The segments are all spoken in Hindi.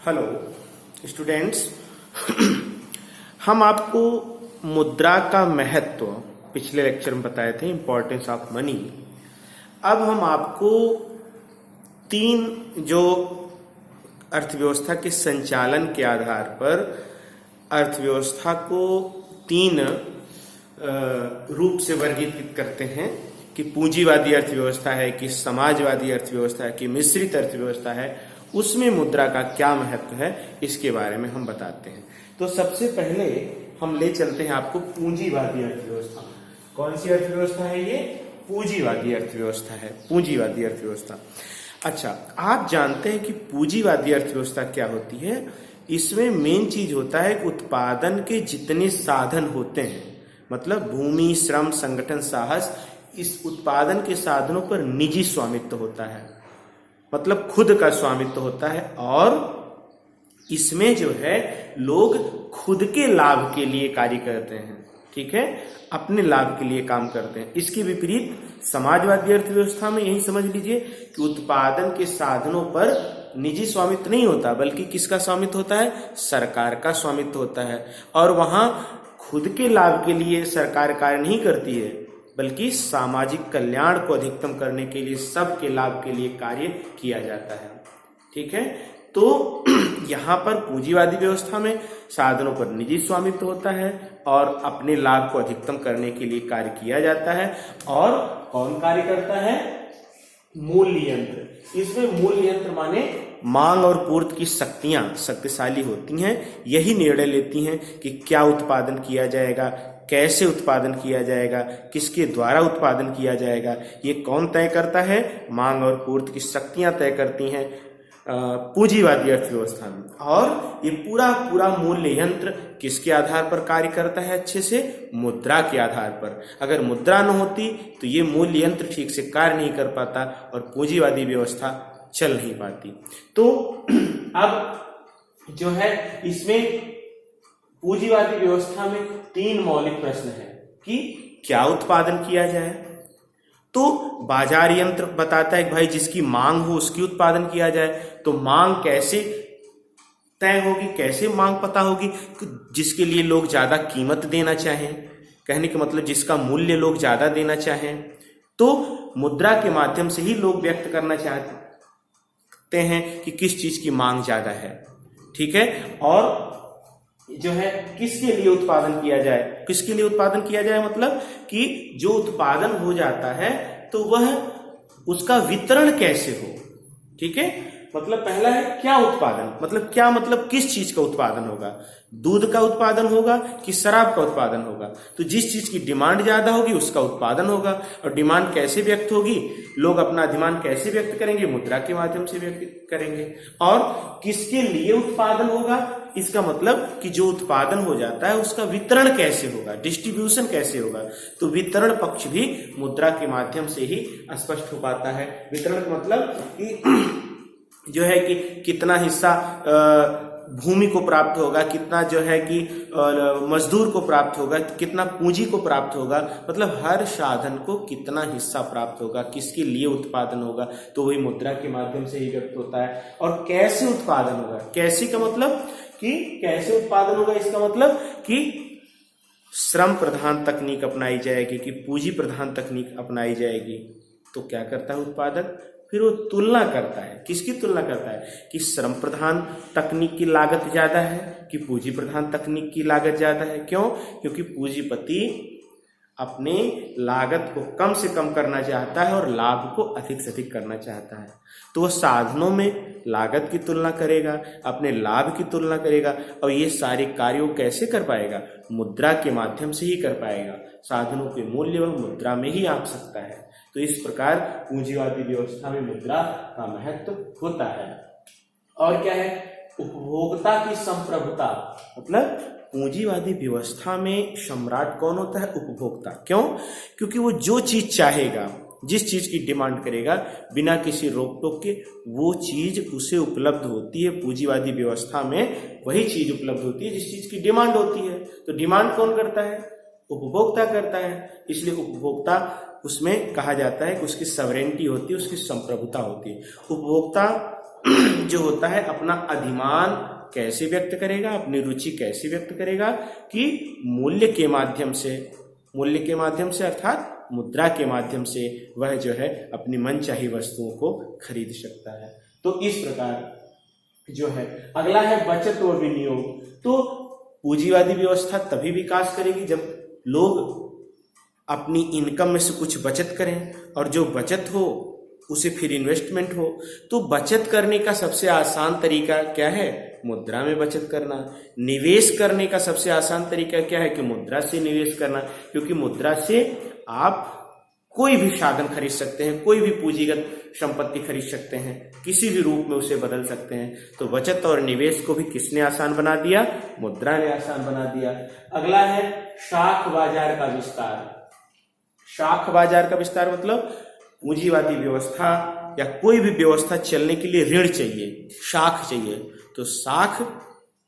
हेलो स्टूडेंट्स, हम आपको मुद्रा का महत्व पिछले लेक्चर में बताए थे, इंपॉर्टेंस ऑफ मनी। अब हम आपको तीन जो अर्थव्यवस्था के संचालन के आधार पर अर्थव्यवस्था को तीन रूप से वर्गीकृत करते हैं कि पूंजीवादी अर्थव्यवस्था है, कि समाजवादी अर्थव्यवस्था है, कि मिश्रित अर्थव्यवस्था है। उसमें मुद्रा का क्या महत्व है इसके बारे में हम बताते हैं। तो सबसे पहले हम ले चलते हैं आपको पूंजीवादी अर्थव्यवस्था। कौन सी अर्थव्यवस्था है ये? पूंजीवादी अर्थव्यवस्था है, पूंजीवादी अर्थव्यवस्था। अच्छा, आप जानते हैं कि पूंजीवादी अर्थव्यवस्था क्या होती है? इसमें मेन चीज होता है कि उत्पादन के जितने साधन होते हैं, मतलब भूमि, श्रम, संगठन, साहस, इस उत्पादन के साधनों पर निजी स्वामित्व होता है, मतलब खुद का स्वामित्व होता है। और इसमें जो है लोग खुद के लाभ के लिए कार्य करते हैं, ठीक है, अपने लाभ के लिए काम करते हैं। इसके विपरीत समाजवादी अर्थव्यवस्था में यही समझ लीजिए कि उत्पादन के साधनों पर निजी स्वामित्व नहीं होता, बल्कि किसका स्वामित्व होता है? सरकार का स्वामित्व होता है। और वहां खुद के लाभ के लिए सरकार कार्य नहीं करती है, बल्कि सामाजिक कल्याण को अधिकतम करने के लिए, सबके लाभ के लिए कार्य किया जाता है, ठीक है। तो यहाँ पर पूंजीवादी व्यवस्था में साधनों पर निजी स्वामित्व होता है और अपने लाभ को अधिकतम करने के लिए कार्य किया जाता है। और कौन कार्य करता है? मूल्य यंत्र। इसमें मूल्य यंत्र माने मांग और पूर्ति की शक्तियां शक्तिशाली होती हैं। यही निर्णय लेती हैं कि क्या उत्पादन किया जाएगा, कैसे उत्पादन किया जाएगा, किसके द्वारा उत्पादन किया जाएगा, ये कौन तय करता है? मांग और पूर्ति की शक्तियां तय करती हैं पूंजीवादी अर्थव्यवस्था में। और ये पूरा मूल्य यंत्र किसके आधार पर कार्य करता है? अच्छे से मुद्रा के आधार पर। अगर मुद्रा न होती तो ये मूल्य यंत्र ठीक से कार्य नहीं कर पाता और पूंजीवादी व्यवस्था चल नहीं पाती। तो अब जो है इसमें पूंजीवादी व्यवस्था में तीन मौलिक प्रश्न है कि क्या उत्पादन किया जाए। तो बाजार यंत्र बताता है कि भाई जिसकी मांग हो उसकी उत्पादन किया जाए। तो मांग कैसे तय होगी, कैसे मांग पता होगी? जिसके लिए लोग ज्यादा कीमत देना चाहें, कहने का मतलब जिसका मूल्य लोग ज्यादा देना चाहें। तो मुद्रा के माध्यम से ही लोग व्यक्त करना चाहते हैं कि किस चीज की मांग ज्यादा है, ठीक है। और जो है किसके लिए उत्पादन किया जाए, किसके लिए उत्पादन किया जाए मतलब कि जो उत्पादन हो जाता है तो वह उसका वितरण कैसे हो, ठीक है। मतलब पहला है क्या उत्पादन, मतलब क्या मतलब किस चीज का उत्पादन होगा? दूध का उत्पादन होगा कि शराब का उत्पादन होगा? तो जिस चीज की डिमांड ज्यादा होगी उसका उत्पादन होगा। और डिमांड कैसे व्यक्त होगी? लोग अपना डिमांड कैसे व्यक्त करेंगे? मुद्रा के माध्यम से व्यक्त करेंगे। और किसके लिए उत्पादन होगा? इसका मतलब कि जो उत्पादन हो जाता है उसका वितरण कैसे होगा, डिस्ट्रीब्यूशन कैसे होगा? तो वितरण पक्ष भी मुद्रा के माध्यम से ही स्पष्ट हो पाता है। वितरण का मतलब कि जो है कि कितना हिस्सा भूमि को प्राप्त होगा, कितना जो है कि मजदूर को प्राप्त होगा, कितना पूंजी को प्राप्त होगा, मतलब हर साधन को कितना हिस्सा प्राप्त होगा, किसके लिए उत्पादन होगा, तो वही मुद्रा के माध्यम से ही व्यक्त होता है। और कैसे उत्पादन होगा? कैसे का मतलब कि कैसे उत्पादन होगा, इसका मतलब कि श्रम प्रधान तकनीक अपनाई जाएगी, कि पूंजी प्रधान तकनीक अपनाई जाएगी। तो क्या करता है उत्पादक? फिर वो तुलना करता है। किसकी तुलना करता है? कि श्रम प्रधान तकनीक की लागत ज्यादा है कि पूंजी प्रधान तकनीक की लागत ज्यादा है। क्यों? क्योंकि पूंजीपति अपने लागत को कम से कम करना चाहता है और लाभ को अधिक से अधिक करना चाहता है। तो वह साधनों में लागत की तुलना करेगा, अपने लाभ की तुलना करेगा। और ये सारे कार्यों कैसे कर पाएगा? मुद्रा के माध्यम से ही कर पाएगा। साधनों के मूल्य वह मुद्रा में ही आंक सकता है। तो इस प्रकार पूंजीवादी व्यवस्था में मुद्रा का महत्व होता है। और क्या है? उपभोक्ता की संप्रभुता। मतलब पूंजीवादी व्यवस्था में सम्राट कौन होता है? उपभोक्ता। क्यों? क्योंकि वो जो चीज चाहेगा, जिस चीज की डिमांड करेगा, बिना किसी रोक टोक के वो चीज उसे उपलब्ध होती है। पूंजीवादी व्यवस्था में वही चीज उपलब्ध होती है जिस चीज की डिमांड होती है। तो डिमांड कौन करता है? उपभोक्ता करता है। इसलिए उपभोक्ता उसमें कहा जाता है कि उसकी सॉवरेनिटी होती है, उसकी संप्रभुता होती है। उपभोक्ता जो होता है अपना अधिमान कैसे व्यक्त करेगा, अपनी रुचि कैसे व्यक्त करेगा कि मूल्य के माध्यम से अर्थात मुद्रा के माध्यम से वह जो है अपनी मनचाही वस्तुओं को खरीद सकता है। तो इस प्रकार जो है अगला है बचत व विनियोग। तो पूंजीवादी व्यवस्था तभी विकास करेगी जब लोग अपनी इनकम में से कुछ बचत करें, और जो बचत हो उसे फिर इन्वेस्टमेंट हो। तो बचत करने का सबसे आसान तरीका क्या है? मुद्रा में बचत करना। निवेश करने का सबसे आसान तरीका क्या है? कि मुद्रा से निवेश करना, क्योंकि मुद्रा से आप कोई भी साधन खरीद सकते हैं, कोई भी पूंजीगत संपत्ति खरीद सकते हैं, किसी भी रूप में उसे बदल सकते हैं। तो बचत और निवेश को भी किसने आसान बना दिया? मुद्रा ने आसान बना दिया। अगला है शाख बाजार का विस्तार। शाख बाजार का विस्तार मतलब पूंजीवादी व्यवस्था या कोई भी व्यवस्था चलने के लिए ऋण चाहिए, शाख चाहिए। तो शाख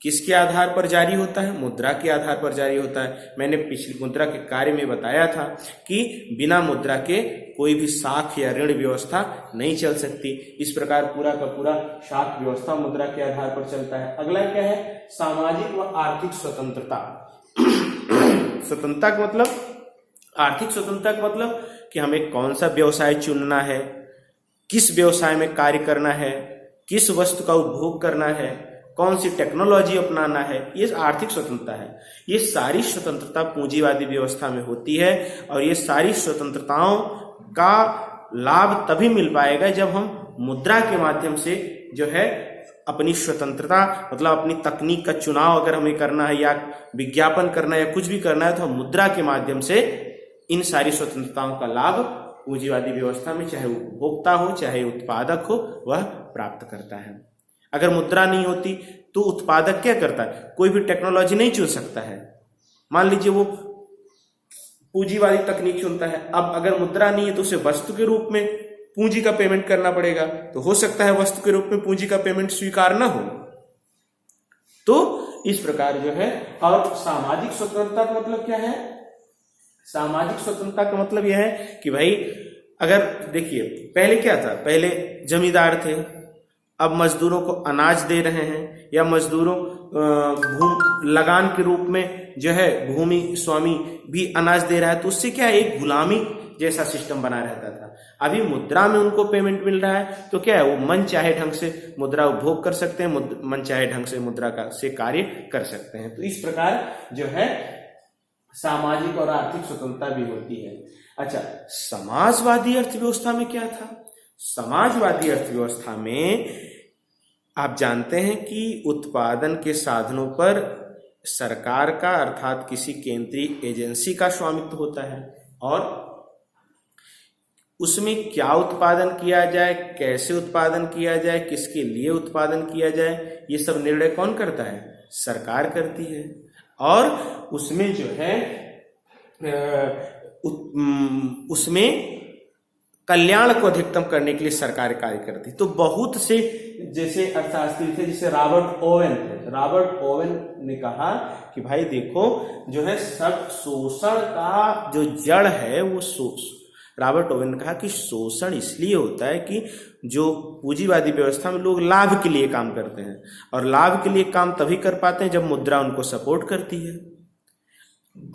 किसके आधार पर जारी होता है? मुद्रा के आधार पर जारी होता है। मैंने पिछली मुद्रा के कार्य में बताया था कि बिना मुद्रा के कोई भी शाख या ऋण व्यवस्था नहीं चल सकती। इस प्रकार पूरा का पूरा शाख व्यवस्था मुद्रा के आधार पर चलता है। अगला क्या है? सामाजिक व आर्थिक स्वतंत्रता। स्वतंत्रता का मतलब, आर्थिक स्वतंत्रता का मतलब कि हमें कौन सा व्यवसाय चुनना है, किस व्यवसाय में कार्य करना है, किस वस्तु का उपभोग करना है, कौन सी टेक्नोलॉजी अपनाना है, ये आर्थिक स्वतंत्रता है। ये सारी स्वतंत्रता पूंजीवादी व्यवस्था में होती है, और ये सारी स्वतंत्रताओं का लाभ तभी मिल पाएगा जब हम मुद्रा के माध्यम से जो है अपनी स्वतंत्रता, मतलब अपनी तकनीक का चुनाव अगर हमें करना है या विज्ञापन करना है या कुछ भी करना है, तो हम मुद्रा के माध्यम से इन सारी स्वतंत्रताओं का लाभ पूंजीवादी व्यवस्था में चाहे उपभोक्ता हो चाहे उत्पादक हो वह प्राप्त करता है। अगर मुद्रा नहीं होती तो उत्पादक क्या करता है? कोई भी टेक्नोलॉजी नहीं चुन सकता है। मान लीजिए वो पूंजीवादी तकनीक चुनता है, अब अगर मुद्रा नहीं है तो उसे वस्तु के रूप में पूंजी का पेमेंट करना पड़ेगा। तो हो सकता है वस्तु के रूप में पूंजी का पेमेंट स्वीकार ना हो। तो इस प्रकार जो है, और सामाजिक स्वतंत्रता का मतलब क्या है? सामाजिक स्वतंत्रता का मतलब यह है कि भाई अगर देखिए पहले क्या था, पहले जमींदार थे, अब मजदूरों को अनाज दे रहे हैं, या मजदूरों लगान के रूप में जो है भूमि स्वामी भी अनाज दे रहा है, तो उससे क्या है, एक गुलामी जैसा सिस्टम बना रहता था। अभी मुद्रा में उनको पेमेंट मिल रहा है, तो क्या है, वो मन चाहे ढंग से मुद्रा उपभोग कर सकते हैं, मन चाहे ढंग से मुद्रा का से कार्य कर सकते हैं। तो इस प्रकार जो है सामाजिक और आर्थिक स्वतंत्रता भी होती है। अच्छा, समाजवादी अर्थव्यवस्था में क्या था? समाजवादी अर्थव्यवस्था में आप जानते हैं कि उत्पादन के साधनों पर सरकार का अर्थात किसी केंद्रीय एजेंसी का स्वामित्व होता है, और उसमें क्या उत्पादन किया जाए, कैसे उत्पादन किया जाए, किसके लिए उत्पादन किया जाए, ये सब निर्णय कौन करता है? सरकार करती है। और उसमें जो है उसमें कल्याण को अधिकतम करने के लिए सरकार कार्य करती। तो बहुत से जैसे अर्थशास्त्री थे, जैसे रॉबर्ट ओवेन थे। रॉबर्ट ओवेन ने कहा कि भाई देखो जो है सब शोषण का जो जड़ है वो रॉबर्ट ओवेन ने कहा कि शोषण इसलिए होता है कि जो पूंजीवादी व्यवस्था में लोग लाभ के लिए काम करते हैं, और लाभ के लिए काम तभी कर पाते हैं जब मुद्रा उनको सपोर्ट करती है।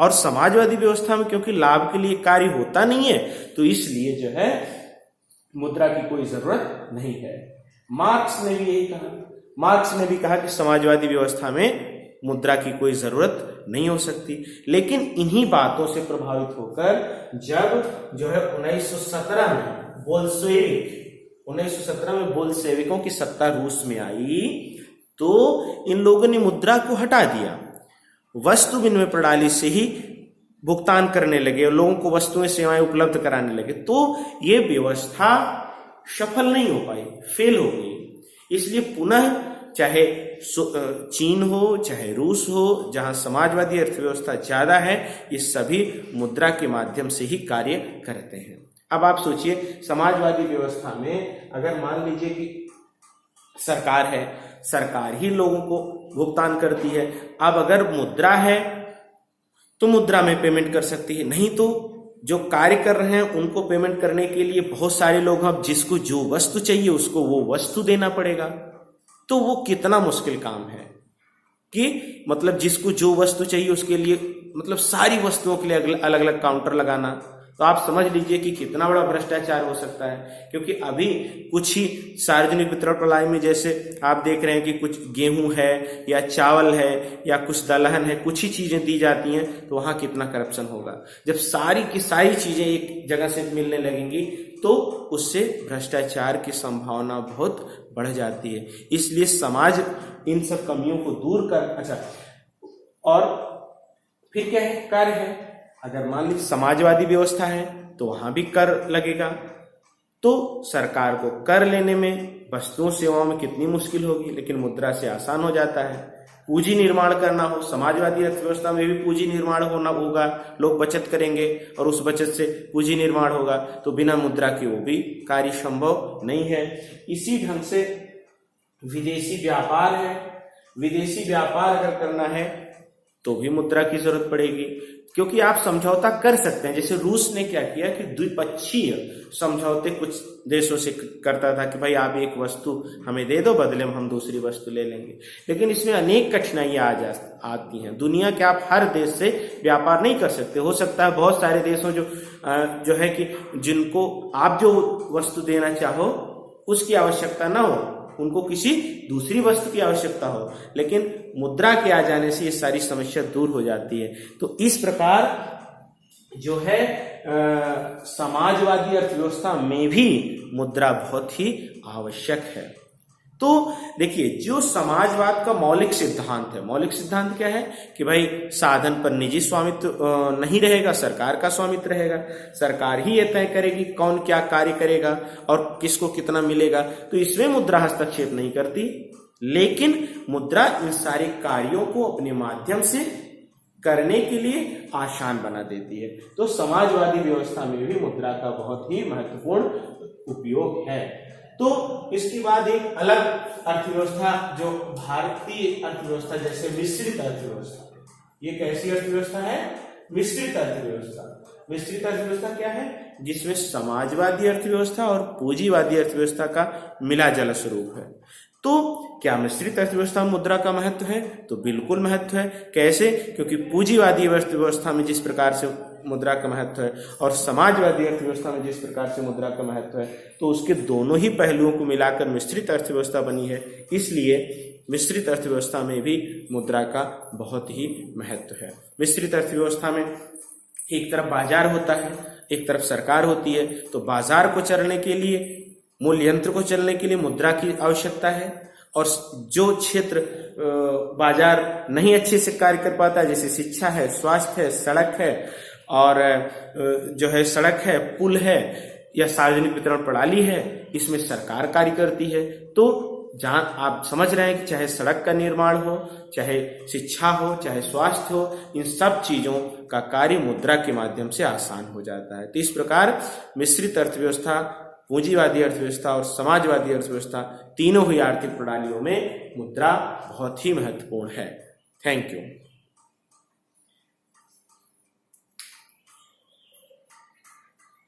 और समाजवादी व्यवस्था में क्योंकि लाभ के लिए कार्य होता नहीं है, तो इसलिए जो है मुद्रा की कोई जरूरत नहीं है। मार्क्स ने भी यही कहा। मार्क्स ने भी कहा कि समाजवादी व्यवस्था में मुद्रा की कोई जरूरत नहीं हो सकती। लेकिन इन्हीं बातों से प्रभावित होकर जब जो है 1917 में बोल्शेविकों की सत्ता रूस में आई, तो इन लोगों ने मुद्रा को हटा दिया, वस्तु विनिमय प्रणाली से ही भुगतान करने लगे और लोगों को वस्तुएं सेवाएं उपलब्ध कराने लगे। तो ये व्यवस्था सफल नहीं हो पाई, फेल हो गई। इसलिए पुनः चाहे चीन हो चाहे रूस हो, जहां समाजवादी अर्थव्यवस्था ज्यादा है, ये सभी मुद्रा के माध्यम से ही कार्य करते हैं। अब आप सोचिए, समाजवादी व्यवस्था में अगर मान लीजिए कि सरकार है, सरकार ही लोगों को भुगतान करती है। अब अगर मुद्रा है तो मुद्रा में पेमेंट कर सकती है, नहीं तो जो कार्य कर रहे हैं उनको पेमेंट करने के लिए बहुत सारे लोग, अब जिसको जो वस्तु चाहिए उसको वो वस्तु देना पड़ेगा। तो वो कितना मुश्किल काम है कि मतलब जिसको जो वस्तु चाहिए उसके लिए मतलब सारी वस्तुओं के लिए अलग अलग काउंटर लगाना। तो आप समझ लीजिए कि कितना बड़ा भ्रष्टाचार हो सकता है। क्योंकि अभी कुछ ही सार्वजनिक वितरण प्रणाली में जैसे आप देख रहे हैं कि कुछ गेहूं है या चावल है या कुछ दलहन है, कुछ ही चीजें दी जाती हैं, तो वहां कितना करप्शन होगा। जब सारी की सारी चीजें एक जगह से मिलने लगेंगी तो उससे भ्रष्टाचार की संभावना बहुत बढ़ जाती है। इसलिए समाज इन सब कमियों को दूर कर, अच्छा, और फिर क्या है, कर है। अगर मान लीजिए समाजवादी व्यवस्था है तो वहां भी कर लगेगा, तो सरकार को कर लेने में, वस्तुओं सेवाओं में कितनी मुश्किल होगी, लेकिन मुद्रा से आसान हो जाता है। पूंजी निर्माण करना हो, समाजवादी अर्थव्यवस्था में भी पूंजी निर्माण होना होगा, लोग बचत करेंगे और उस बचत से पूंजी निर्माण होगा, तो बिना मुद्रा के वो भी कार्य संभव नहीं है। इसी ढंग से विदेशी व्यापार है, विदेशी व्यापार अगर करना है तो भी मुद्रा की जरूरत पड़ेगी, क्योंकि आप समझौता कर सकते हैं। जैसे रूस ने क्या किया कि द्विपक्षीय समझौते कुछ देशों से करता था कि भाई आप एक वस्तु हमें दे दो, बदले में हम दूसरी वस्तु ले लेंगे। लेकिन इसमें अनेक कठिनाइयां आती हैं। दुनिया के आप हर देश से व्यापार नहीं कर सकते। हो सकता है बहुत सारे देशों जो है कि जिनको आप जो वस्तु देना चाहो उसकी आवश्यकता ना हो, उनको किसी दूसरी वस्तु की आवश्यकता हो, लेकिन मुद्रा के आ जाने से ये सारी समस्या दूर हो जाती है। तो इस प्रकार जो है समाजवादी अर्थव्यवस्था में भी मुद्रा बहुत ही आवश्यक है। तो देखिए, जो समाजवाद का मौलिक सिद्धांत है, मौलिक सिद्धांत क्या है कि भाई साधन पर निजी स्वामित्व नहीं रहेगा, सरकार का स्वामित्व रहेगा। सरकार ही ये तय करेगी कौन क्या कार्य करेगा और किसको कितना मिलेगा। तो इसमें मुद्रा हस्तक्षेप नहीं करती, लेकिन मुद्रा इन सारे कार्यों को अपने माध्यम से करने के लिए आसान बना देती है। तो समाजवादी व्यवस्था में भी मुद्रा का बहुत ही महत्वपूर्ण उपयोग है। तो इसके बाद एक अलग अर्थव्यवस्था जो भारतीय अर्थव्यवस्था, जैसे मिश्रित अर्थव्यवस्था। ये कैसी अर्थव्यवस्था है? मिश्रित अर्थव्यवस्था। मिश्रित अर्थव्यवस्था क्या है? जिसमें समाजवादी अर्थव्यवस्था और पूंजीवादी अर्थव्यवस्था का मिला जुला स्वरूप है। तो क्या मिश्रित अर्थव्यवस्था में मुद्रा का महत्व है? तो बिल्कुल महत्व है। कैसे? क्योंकि पूंजीवादी अर्थव्यवस्था में जिस प्रकार से मुद्रा का महत्व है और समाजवादी अर्थव्यवस्था में जिस प्रकार से मुद्रा का महत्व है, तो उसके दोनों ही पहलुओं को मिलाकर मिश्रित अर्थव्यवस्था बनी है। इसलिए मिश्रित अर्थव्यवस्था में भी मुद्रा का बहुत ही महत्व है। मिश्रित अर्थव्यवस्था में एक तरफ बाजार होता है, एक तरफ सरकार होती है। तो बाजार को चलने के लिए, मूल्य यंत्र को चलने के लिए मुद्रा की आवश्यकता है। और जो क्षेत्र बाजार नहीं अच्छे से कार्य कर पाता, जैसे शिक्षा है, स्वास्थ्य है, सड़क है, और जो है सड़क है, पुल है या सार्वजनिक वितरण प्रणाली है, इसमें सरकार कार्य करती है। तो जहां आप समझ रहे हैं कि चाहे सड़क का निर्माण हो, चाहे शिक्षा हो, चाहे स्वास्थ्य हो, इन सब चीजों का कार्य मुद्रा के माध्यम से आसान हो जाता है। तो इस प्रकार मिश्रित अर्थव्यवस्था, पूंजीवादी अर्थव्यवस्था और समाजवादी अर्थव्यवस्था, तीनों ही आर्थिक प्रणालियों में मुद्रा बहुत ही महत्वपूर्ण है। Thank you.